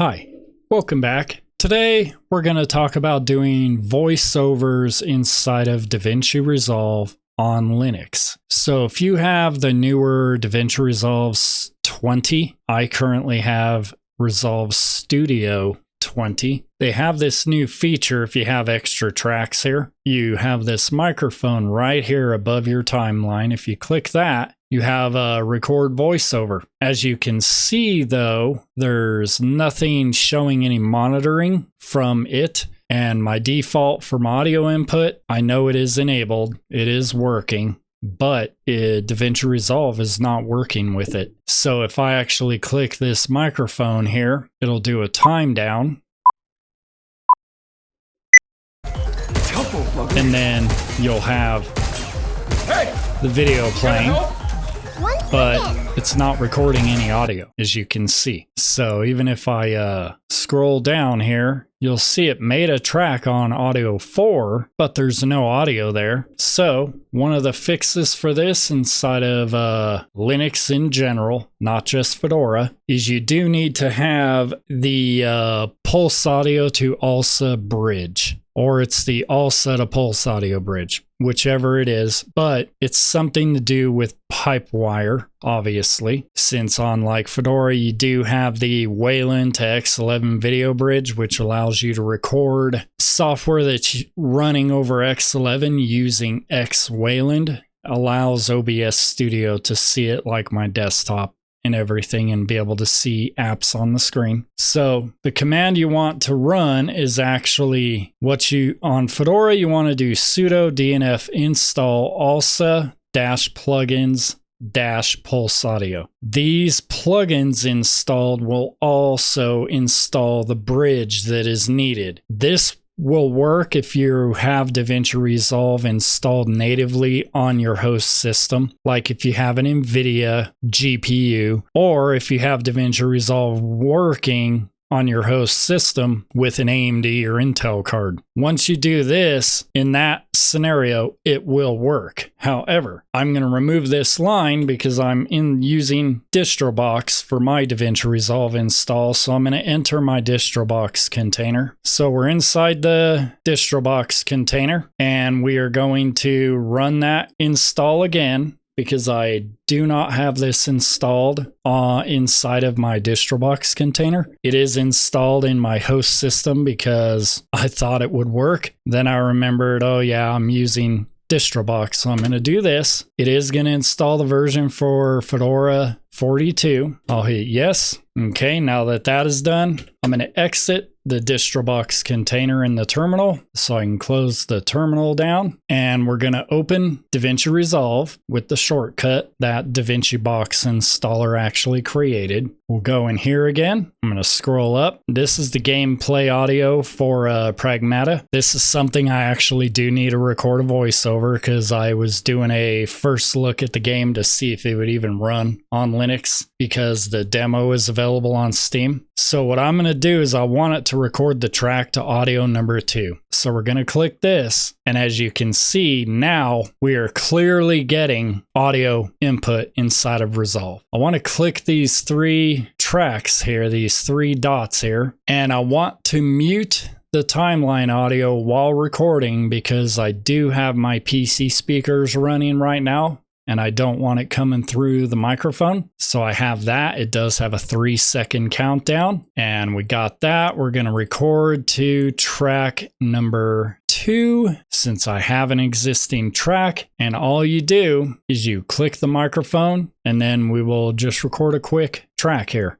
Hi, welcome back. Today we're going to talk about doing voiceovers inside of DaVinci Resolve on Linux. So if you have the newer DaVinci Resolve 20, I currently have Resolve Studio 20. They have this new feature. If you have extra tracks here, you have this microphone right here above your timeline. If you click that, you have a record voiceover. As you can see though, there's nothing showing any monitoring from it. And my default from audio input, I know it is enabled, it is working, but DaVinci Resolve is not working with it. So if I actually click this microphone here, it'll do a time down. And then you'll have the video playing, but it's not recording any audio, as you can see. So even if I scroll down here, you'll see it made a track on audio 4, but there's no audio there. So one of the fixes for this inside of Linux in general, not just Fedora, is you do need to have the pulse audio to alsa bridge, or it's the alsa to pulse audio bridge, whichever it is, but it's something to do with PipeWire, obviously, since on like Fedora, you do have the Wayland to X11 video bridge, which allows you to record software that's running over X11 using X-Wayland, allows OBS Studio to see it like my desktop and everything and be able to see apps on the screen. So the command you want to run is actually on Fedora, you want to do sudo dnf install alsa-plugins-pulseaudio. These plugins installed will also install the bridge that is needed. This will work if you have DaVinci Resolve installed natively on your host system, like if you have an NVIDIA GPU, or if you have DaVinci Resolve working on your host system with an AMD or Intel card. Once you do this, in that scenario, it will work. However, I'm going to remove this line because I'm using DistroBox for my DaVinci Resolve install, so I'm going to enter my DistroBox container. So we're inside the DistroBox container, and we are going to run that install again, because I do not have this installed inside of my DistroBox container. It is installed in my host system because I thought it would work. Then I remembered, oh yeah, I'm using DistroBox, so I'm going to do this. It is going to install the version for Fedora 42. I'll hit yes. Okay, now that that is done, I'm going to exit the DistroBox container in the terminal so I can close the terminal down, and we're going to open DaVinci Resolve with the shortcut that DaVinci Box installer actually created. We'll go in here again. I'm going to scroll up. This is the gameplay audio for Pragmata. This is something I actually do need to record a voiceover because I was doing a first look at the game to see if it would even run on Linux because the demo is available on Steam. So what I'm going to do is I want it to record the track to audio number 2. So we're going to click this, and as you can see now, we are clearly getting audio input inside of Resolve. I want to click these 3 tracks here, these 3 dots here, and I want to mute the timeline audio while recording because I do have my PC speakers running right now, and I don't want it coming through the microphone. So I have that. It does have a 3-second countdown, and we got that. We're going to record to track number 2 since I have an existing track, and all you do is you click the microphone, and then we will just record a quick track here.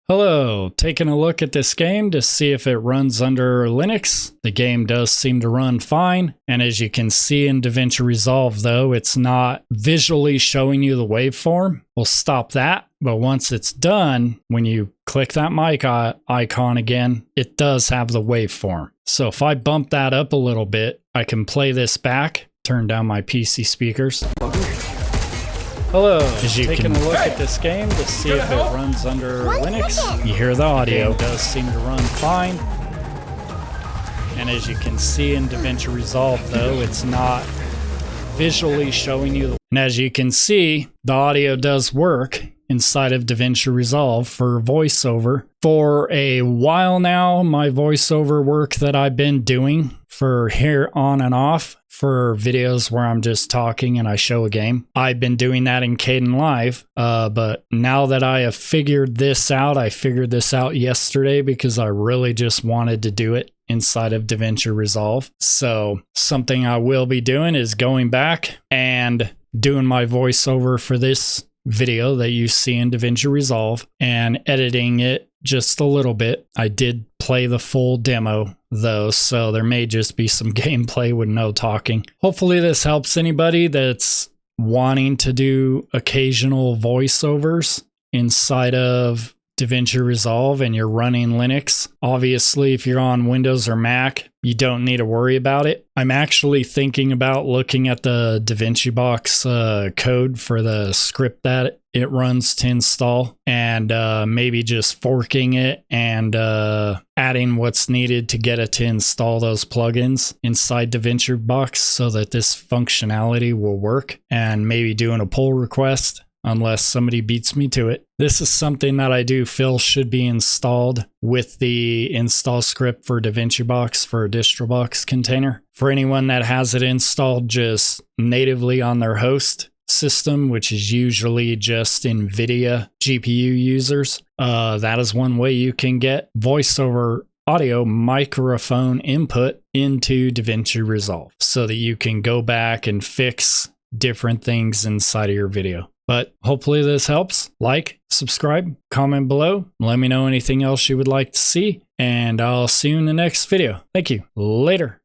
Hello, taking a look at this game to see if it runs under Linux. The game does seem to run fine, and as you can see in DaVinci Resolve though, it's not visually showing you the waveform. We'll stop that, but once it's done, when you click that mic icon again, it does have the waveform. So if I bump that up a little bit, I can play this back, turn down my PC speakers. Hello, as you can look at this game to see if it runs under Linux. You hear the audio. It does seem to run fine. And as you can see in DaVinci Resolve though, it's not visually showing you. And as you can see, the audio does work. inside of DaVinci Resolve for voiceover. For a while now, my voiceover work that I've been doing for here on and off for videos where I'm just talking and I show a game, I've been doing that in Kdenlive. But now that I have figured this out, I figured this out yesterday because I really just wanted to do it inside of DaVinci Resolve. So something I will be doing is going back and doing my voiceover for this video that you see in DaVinci Resolve and editing it just a little bit. I did play the full demo though, so there may just be some gameplay with no talking. Hopefully this helps anybody that's wanting to do occasional voiceovers inside of DaVinci Resolve and you're running Linux. Obviously, if you're on Windows or Mac, you don't need to worry about it. I'm actually thinking about looking at the DaVinciBox code for the script that it runs to install and maybe just forking it and adding what's needed to get it to install those plugins inside DaVinciBox so that this functionality will work, and maybe doing a pull request unless somebody beats me to it. This is something that I do feel should be installed with the install script for DaVinciBox for a DistroBox container. For anyone that has it installed just natively on their host system, which is usually just NVIDIA GPU users, that is one way you can get voiceover audio microphone input into DaVinci Resolve so that you can go back and fix different things inside of your video. But hopefully this helps. Like, subscribe, comment below. Let me know anything else you would like to see, and I'll see you in the next video. Thank you. Later.